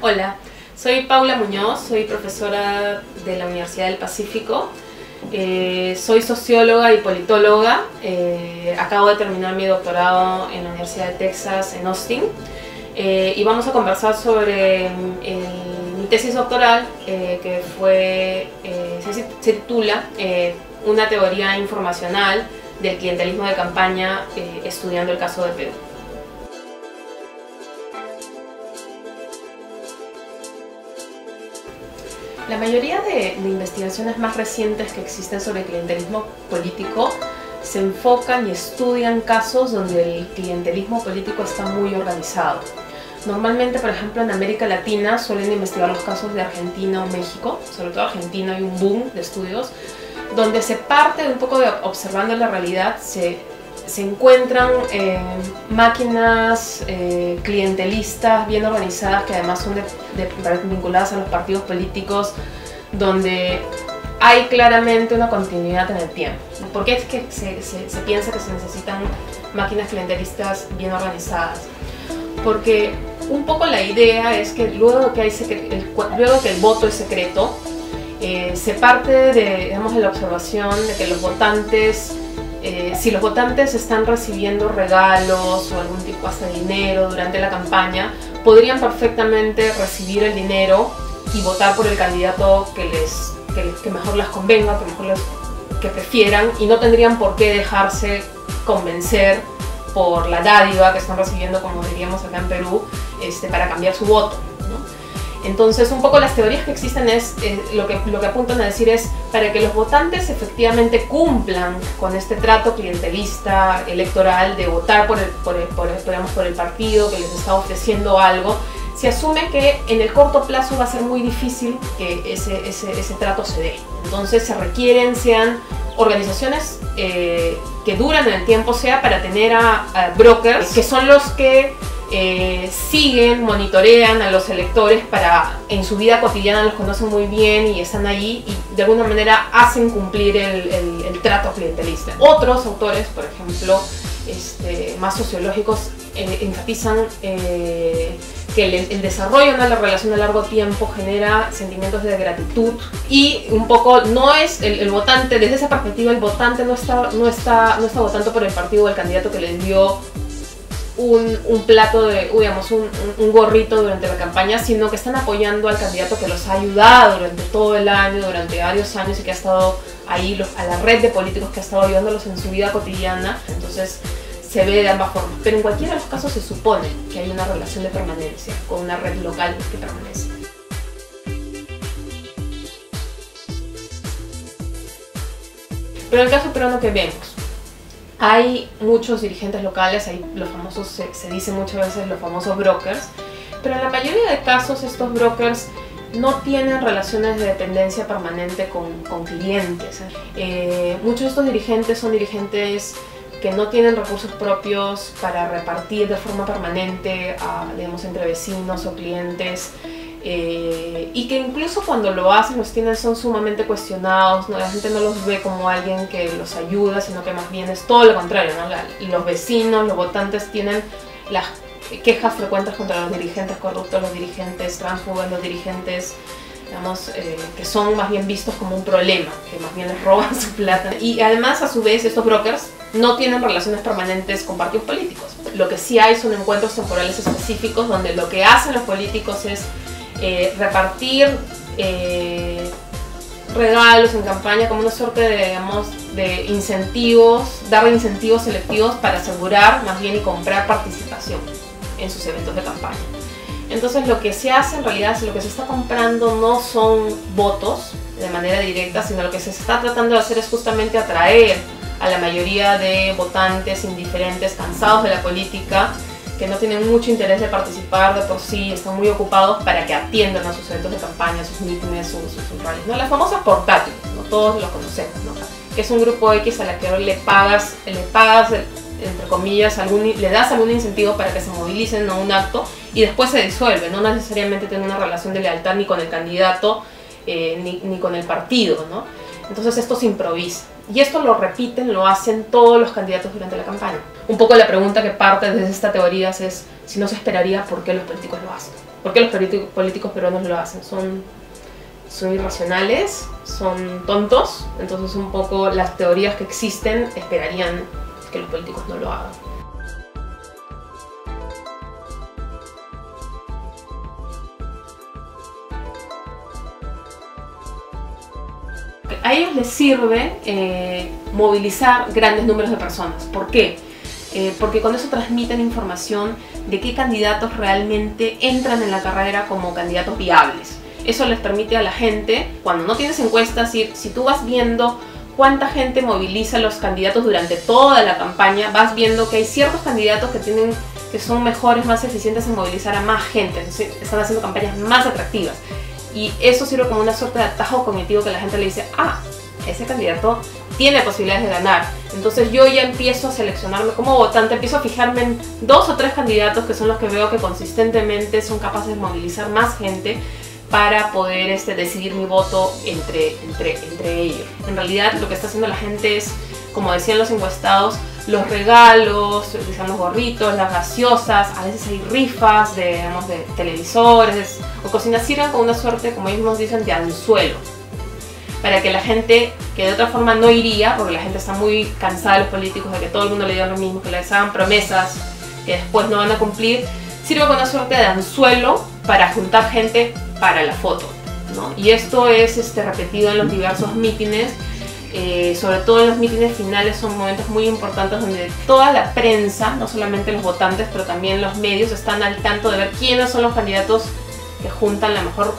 Hola, soy Paula Muñoz, soy profesora de la Universidad del Pacífico. Soy socióloga y politóloga. Acabo de terminar mi doctorado en la Universidad de Texas en Austin. Y vamos a conversar sobre mi tesis doctoral, que se titula Una teoría informacional del clientelismo de campaña, estudiando el caso de Perú. La mayoría de investigaciones más recientes que existen sobre clientelismo político se enfocan y estudian casos donde el clientelismo político está muy organizado. Normalmente, por ejemplo, en América Latina suelen investigar los casos de Argentina o México, sobre todo Argentina hay un boom de estudios, donde se parte un poco de observando la realidad, se encuentran máquinas clientelistas bien organizadas que además son vinculadas a los partidos políticos, donde hay claramente una continuidad en el tiempo. ¿Por qué es que se piensa que se necesitan máquinas clientelistas bien organizadas? Porque un poco la idea es que luego que el voto es secreto, se parte de la observación de que los votantes, si los votantes están recibiendo regalos o algún tipo hasta de dinero durante la campaña, podrían perfectamente recibir el dinero y votar por el candidato que mejor les convenga, que prefieran, y no tendrían por qué dejarse convencer por la dádiva que están recibiendo, como diríamos acá en Perú, para cambiar su voto, ¿no? Entonces, un poco las teorías que existen lo que apuntan a decir es, para que los votantes efectivamente cumplan con este trato clientelista electoral de votar por el partido que les está ofreciendo algo, se asume que en el corto plazo va a ser muy difícil que ese trato se dé. Entonces se requieren, sean organizaciones que duran en el tiempo, sea para tener a brokers, que son los que siguen, monitorean a los electores en su vida cotidiana, los conocen muy bien y están ahí y de alguna manera hacen cumplir el trato clientelista. Otros autores, por ejemplo, más sociológicos, enfatizan que el desarrollo de la relación a largo tiempo genera sentimientos de gratitud y un poco no es el votante, desde esa perspectiva el votante no está votando por el partido o el candidato que les dio un plato un gorrito durante la campaña, sino que están apoyando al candidato que los ha ayudado durante todo el año, durante varios años, y que ha estado ahí, a la red de políticos que ha estado ayudándolos en su vida cotidiana. Entonces se ve de ambas formas, pero en cualquiera de los casos se supone que hay una relación de permanencia con una red local que permanece. Pero en el caso peruano que vemos, hay muchos dirigentes locales, hay los famosos, se dice muchas veces los famosos brokers, pero en la mayoría de casos estos brokers no tienen relaciones de dependencia permanente con clientes. Muchos de estos dirigentes son dirigentes que no tienen recursos propios para repartir de forma permanente entre vecinos o clientes, y que incluso cuando lo hacen son sumamente cuestionados, ¿no? La gente no los ve como alguien que los ayuda, sino que más bien es todo lo contrario, ¿no? Los vecinos, los votantes tienen las quejas frecuentes contra los dirigentes corruptos, los dirigentes tránsfugas, los dirigentes que son más bien vistos como un problema, que más bien les roban su plata. Y además, a su vez, estos brokers no tienen relaciones permanentes con partidos políticos. Lo que sí hay son encuentros temporales específicos donde lo que hacen los políticos es repartir regalos en campaña como una suerte de incentivos, dar incentivos selectivos para asegurar más bien y comprar participación en sus eventos de campaña. Entonces lo que se hace en realidad, lo que se está comprando no son votos de manera directa, sino lo que se está tratando de hacer es justamente atraer a la mayoría de votantes indiferentes, cansados de la política, que no tienen mucho interés de participar de por sí, están muy ocupados, para que atiendan a sus eventos de campaña, sus mítines, sus rallies, ¿no? Las famosas portátiles, ¿no? Todos los conocemos, ¿no? Que es un grupo X a la que le pagas entre comillas, le das algún incentivo para que se movilicen a un acto y después se disuelve, no necesariamente tiene una relación de lealtad ni con el candidato ni con el partido, ¿no? Entonces esto se improvisa. Y esto lo repiten, lo hacen todos los candidatos durante la campaña. Un poco la pregunta que parte desde esta teoría es, si no se esperaría, ¿por qué los políticos lo hacen? ¿Por qué los políticos peruanos lo hacen? Son irracionales, son tontos, entonces un poco las teorías que existen esperarían que los políticos no lo hagan. A ellos les sirve movilizar grandes números de personas. ¿Por qué? Porque con eso transmiten información de qué candidatos realmente entran en la carrera como candidatos viables. Eso les permite a la gente, cuando no tienes encuestas, si tú vas viendo cuánta gente moviliza a los candidatos durante toda la campaña, vas viendo que hay ciertos candidatos que son mejores, más eficientes en movilizar a más gente, entonces están haciendo campañas más atractivas. Y eso sirve como una suerte de atajo cognitivo que la gente le dice, ah, ese candidato tiene posibilidades de ganar. Entonces yo ya empiezo a seleccionarme como votante, empiezo a fijarme en 2 o 3 candidatos que son los que veo que consistentemente son capaces de movilizar más gente para poder decidir mi voto entre ellos. En realidad lo que está haciendo la gente es, como decían los encuestados, los regalos, los gorritos, las gaseosas, a veces hay rifas de televisores o cocinas, sirven con una suerte, como ellos nos dicen, de anzuelo, para que la gente que de otra forma no iría, porque la gente está muy cansada de los políticos, de que todo el mundo le diga lo mismo, que les hagan promesas que después no van a cumplir, sirve con una suerte de anzuelo para juntar gente para la foto, ¿no? Y esto es repetido en los diversos mítines. Sobre todo en los mítines finales son momentos muy importantes donde toda la prensa, no solamente los votantes, pero también los medios están al tanto de ver quiénes son los candidatos que juntan la mejor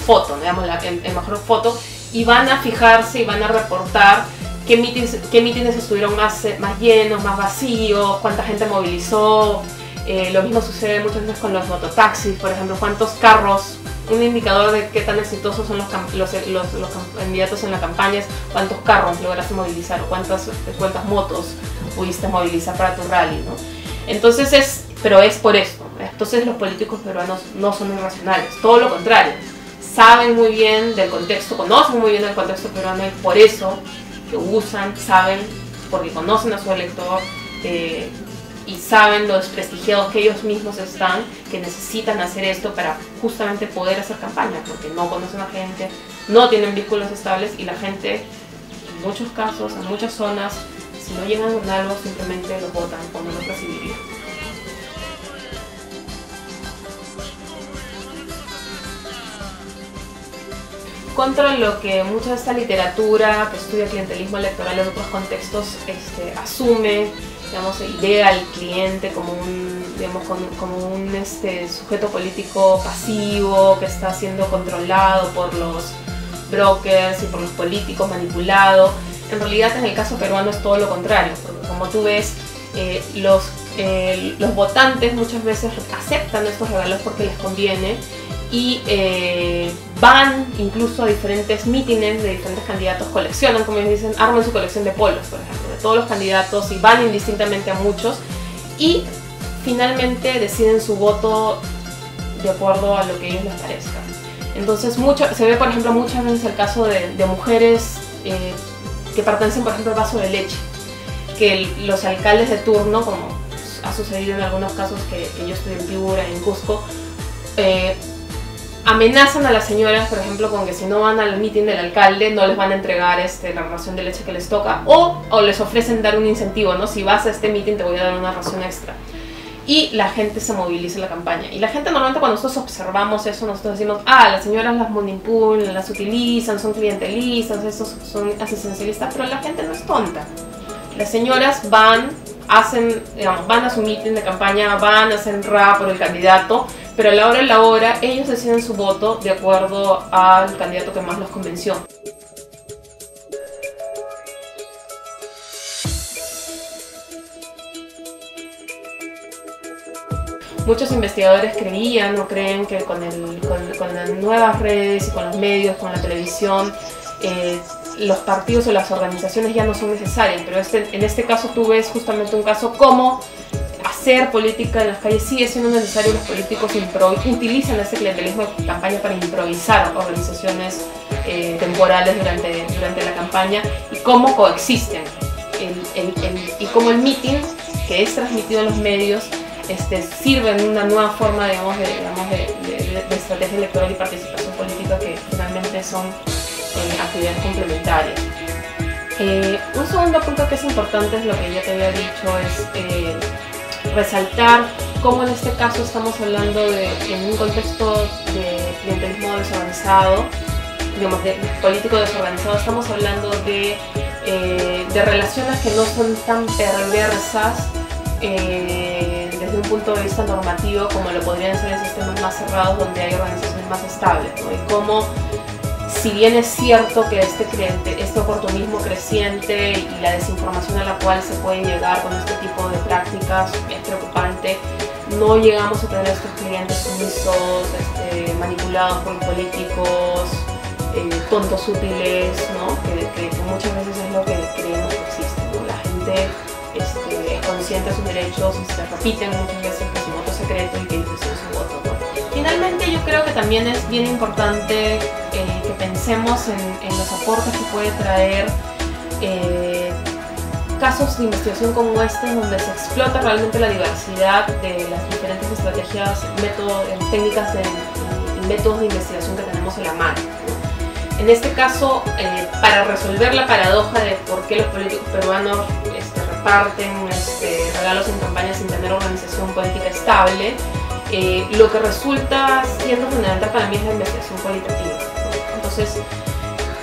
foto, digamos, el mejor foto, y van a fijarse y van a reportar qué mítines estuvieron más llenos, más vacíos, cuánta gente movilizó. Lo mismo sucede muchas veces con los mototaxis, por ejemplo, cuántos carros. Un indicador de qué tan exitosos son los candidatos en la campaña es cuántos carros lograste movilizar o cuántas motos pudiste movilizar para tu rally, ¿no? Entonces pero es por esto. Entonces los políticos peruanos no son irracionales, todo lo contrario. Saben muy bien del contexto, conocen muy bien el contexto peruano y por eso lo usan, saben, porque conocen a su elector, y saben lo desprestigiados que ellos mismos están, que necesitan hacer esto para justamente poder hacer campaña, porque no conocen a gente, no tienen vínculos estables y la gente, en muchos casos, en muchas zonas, si no llegan con algo, simplemente los votan cuando no recibirían. Contra lo que mucha de esta literatura que estudia clientelismo electoral en otros contextos asume, digamos, idea al cliente como un sujeto político pasivo que está siendo controlado por los brokers y por los políticos, manipulado. En realidad en el caso peruano es todo lo contrario, porque como tú ves, los votantes muchas veces aceptan estos regalos porque les conviene y van incluso a diferentes mítines de diferentes candidatos, coleccionan, como ellos dicen, arman su colección de polos, por ejemplo, de todos los candidatos y van indistintamente a muchos y finalmente deciden su voto de acuerdo a lo que a ellos les parezca. Entonces se ve, por ejemplo, muchas veces el caso de mujeres que pertenecen, por ejemplo, al vaso de leche, que los alcaldes de turno, como ha sucedido en algunos casos que yo estudié en Piura, en Cusco, amenazan a las señoras, por ejemplo, con que si no van al mitin del alcalde no les van a entregar la ración de leche que les toca, o les ofrecen dar un incentivo, ¿no? Si vas a este mitin te voy a dar una ración extra. Y la gente se moviliza en la campaña. Y la gente normalmente cuando nosotros observamos eso, nosotros decimos, las señoras las manipulan, las utilizan, son clientelistas, esos son asistencialistas, pero la gente no es tonta. Las señoras van a su mitin de campaña, van a hacer rap por el candidato, pero a la hora ellos deciden su voto de acuerdo al candidato que más los convenció. Muchos investigadores creían o creen que con las nuevas redes y con los medios, con la televisión, los partidos o las organizaciones ya no son necesarias, pero en este caso tú ves justamente un caso como hacer política en las calles sigue siendo necesario. Los políticos utilizan este clientelismo de campaña para improvisar organizaciones temporales durante la campaña y cómo coexisten y cómo el mitin que es transmitido en los medios sirven una nueva forma, digamos, de estrategia electoral y participación política, que finalmente son actividades complementarias. Un segundo punto que es importante, es lo que ya te había dicho, es resaltar cómo en este caso estamos hablando en un contexto de clientelismo desorganizado, digamos, de político desorganizado, estamos hablando de relaciones que no son tan perversas desde un punto de vista normativo como lo podrían ser en sistemas más cerrados donde hay organizaciones más estables, ¿no? Y cómo, si bien es cierto que este oportunismo creciente y la desinformación a la cual se puede llegar con este tipo de prácticas es preocupante, no llegamos a tener estos clientes sumisos, manipulados por los políticos, tontos útiles, ¿no? que muchas veces es lo que creemos que existe, ¿no? La gente es consciente de sus derechos y se repiten muchas veces que su voto es secreto y que inclusive su voto, ¿no? Finalmente, yo creo que también es bien importante que pensemos en los aportes que puede traer casos de investigación como este, donde se explota realmente la diversidad de las diferentes estrategias, técnicas y métodos de investigación que tenemos en la mano, ¿no? En este caso, para resolver la paradoja de por qué los políticos peruanos reparten regalos en campañas sin tener organización política estable, lo que resulta siendo fundamental para mí es la investigación cualitativa, ¿no? Entonces,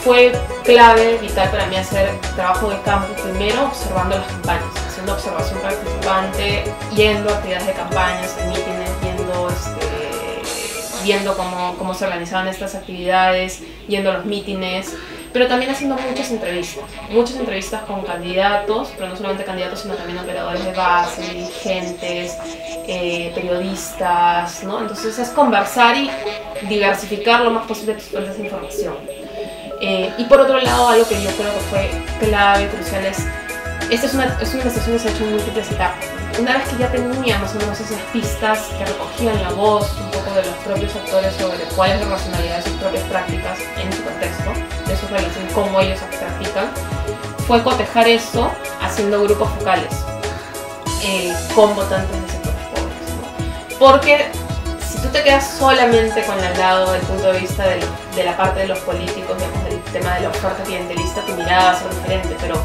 fue clave, vital para mí hacer trabajo de campo primero, observando las campañas, haciendo observación participante, yendo a actividades de campañas, en mítines, viendo cómo se organizaban estas actividades, yendo a los mítines, pero también haciendo muchas entrevistas con candidatos, pero no solamente candidatos, sino también operadores de base, dirigentes, periodistas, ¿no? Entonces es conversar y diversificar lo más posible tus fuentes de información. Y por otro lado, algo que yo creo que fue clave, crucial, esta es una investigación que se ha hecho en múltiples etapas. Una vez que ya tenía más o menos esas pistas que recogían la voz un poco de los propios actores sobre cuál es la racionalidad de sus propias prácticas en su contexto, de su relación, cómo ellos practican, fue cotejar eso haciendo grupos focales con votantes de sectores pobres, ¿no? Porque si tú te quedas solamente con el lado del punto de vista de la parte de los políticos, digamos, del tema de la oferta clientelista, tu mirada va a ser diferente, pero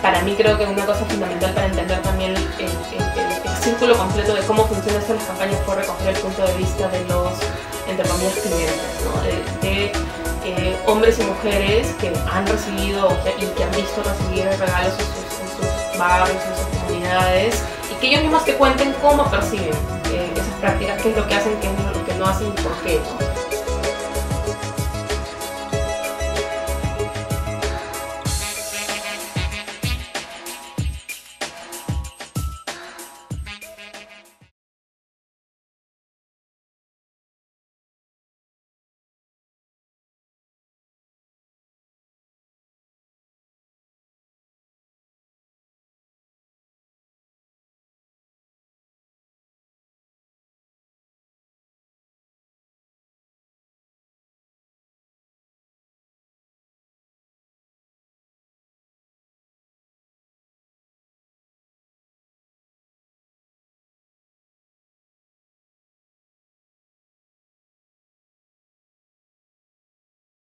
para mí creo que una cosa fundamental para entender también el círculo completo de cómo funcionan estas las campañas fue recoger el punto de vista de los, entre comillas, clientes, ¿no? de hombres y mujeres que han recibido y que han visto recibir regalos en sus barrios, en sus comunidades, y que ellos mismos te cuenten cómo perciben esas prácticas, qué es lo que hacen, qué es lo que no hacen y por qué, ¿no?